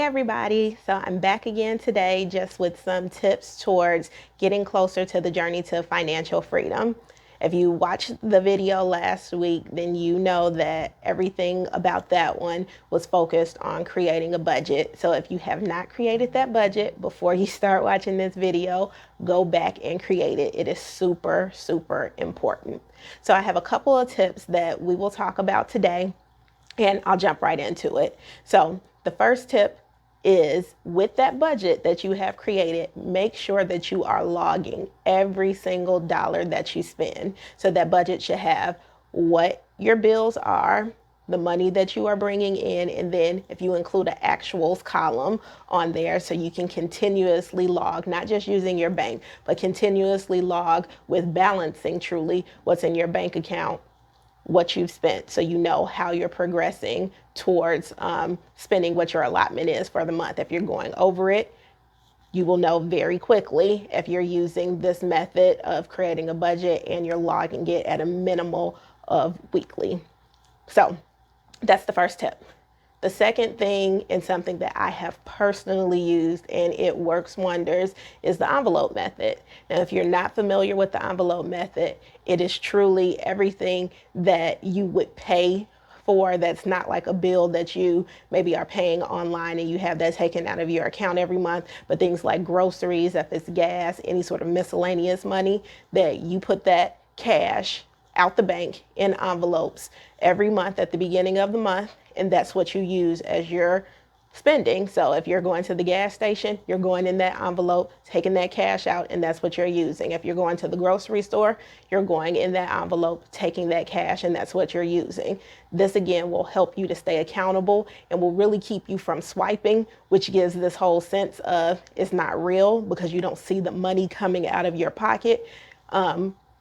Hey everybody, so I'm back again today just with some tips towards getting closer to the journey to financial freedom. If you watched the video last week, then you know that everything about that one was focused on creating a budget. So if you have not created that budget before you start watching this video, go back and create it. It is super, super important. So I have a couple of tips that we will talk about today, and I'll jump right into it. So the first tip is, with that budget that you have created, make sure that you are logging every single dollar that you spend. So that budget should have what your bills are, the money that you are bringing in, and then if you include an actuals column on there, so you can continuously log, not just using your bank, but continuously log with balancing truly what's in your bank account, what you've spent, so you know how you're progressing towards spending what your allotment is for the month. If you're going over it, you will know very quickly if you're using this method of creating a budget and you're logging it at a minimal of weekly. So that's the first tip. The second thing, and something that I have personally used and it works wonders, is the envelope method. Now, if you're not familiar with the envelope method, it is truly everything that you would pay for that's not like a bill that you maybe are paying online and you have that taken out of your account every month, but things like groceries, if it's gas, any sort of miscellaneous money, that you put that cash out the bank in envelopes every month at the beginning of the month, and that's what you use as your spending. So if you're going to the gas station, you're going in that envelope, taking that cash out, and that's what you're using. If you're going to the grocery store, you're going in that envelope, taking that cash, and that's what you're using. This again will help you to stay accountable and will really keep you from swiping, which gives this whole sense of it's not real because you don't see the money coming out of your pocket.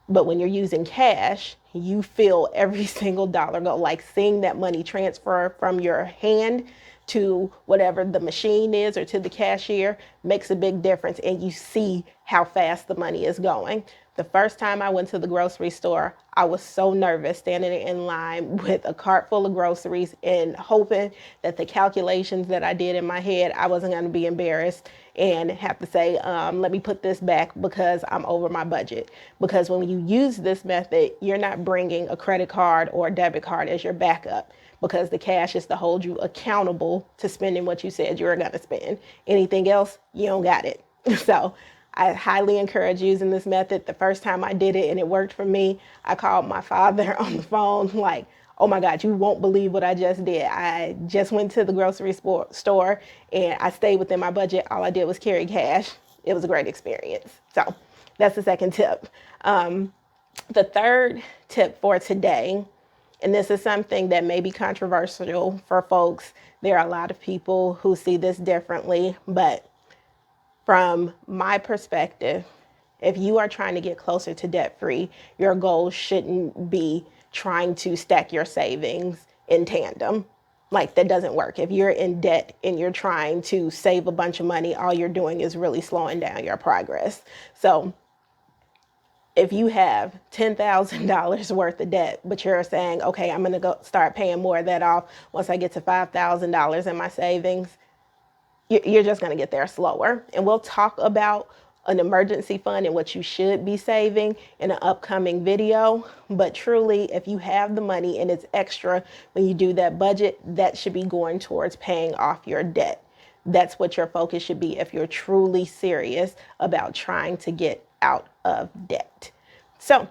But when you're using cash, you feel every single dollar go, like seeing that money transfer from your hand to whatever the machine is or to the cashier makes a big difference, and you see how fast the money is going. The first time I went to the grocery store, I was so nervous standing in line with a cart full of groceries and hoping that the calculations that I did in my head, I wasn't going to be embarrassed and have to say, let me put this back because I'm over my budget. Because when you use this method, you're not bringing a credit card or a debit card as your backup, because the cash is to hold you accountable to spending what you said you were going to spend. Anything else, you don't got it. So I highly encourage using this method. The first time I did it and it worked for me, I called my father on the phone like, oh my God, you won't believe what I just did. I just went to the grocery store and I stayed within my budget. All I did was carry cash. It was a great experience. So that's the second tip. The third tip for today, and this is something that may be controversial for folks. There are a lot of people who see this differently, but from my perspective, if you are trying to get closer to debt free, your goal shouldn't be trying to stack your savings in tandem. Like, that doesn't work. If you're in debt and you're trying to save a bunch of money, all you're doing is really slowing down your progress. So if you have $10,000 worth of debt, but you're saying, okay, I'm going to go start paying more of that off once I get to $5,000 in my savings, you're just going to get there slower. And we'll talk about an emergency fund and what you should be saving in an upcoming video. But truly, if you have the money and it's extra when you do that budget, that should be going towards paying off your debt. That's what your focus should be if you're truly serious about trying to get out of debt. So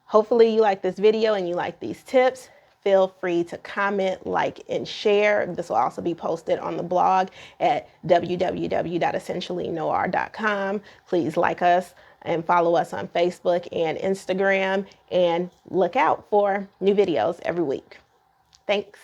hopefully you like this video and you like these tips. Feel free to comment, like, and share. This will also be posted on the blog at www.EssentiallyNoir.com. Please like us and follow us on Facebook and Instagram, and look out for new videos every week. Thanks.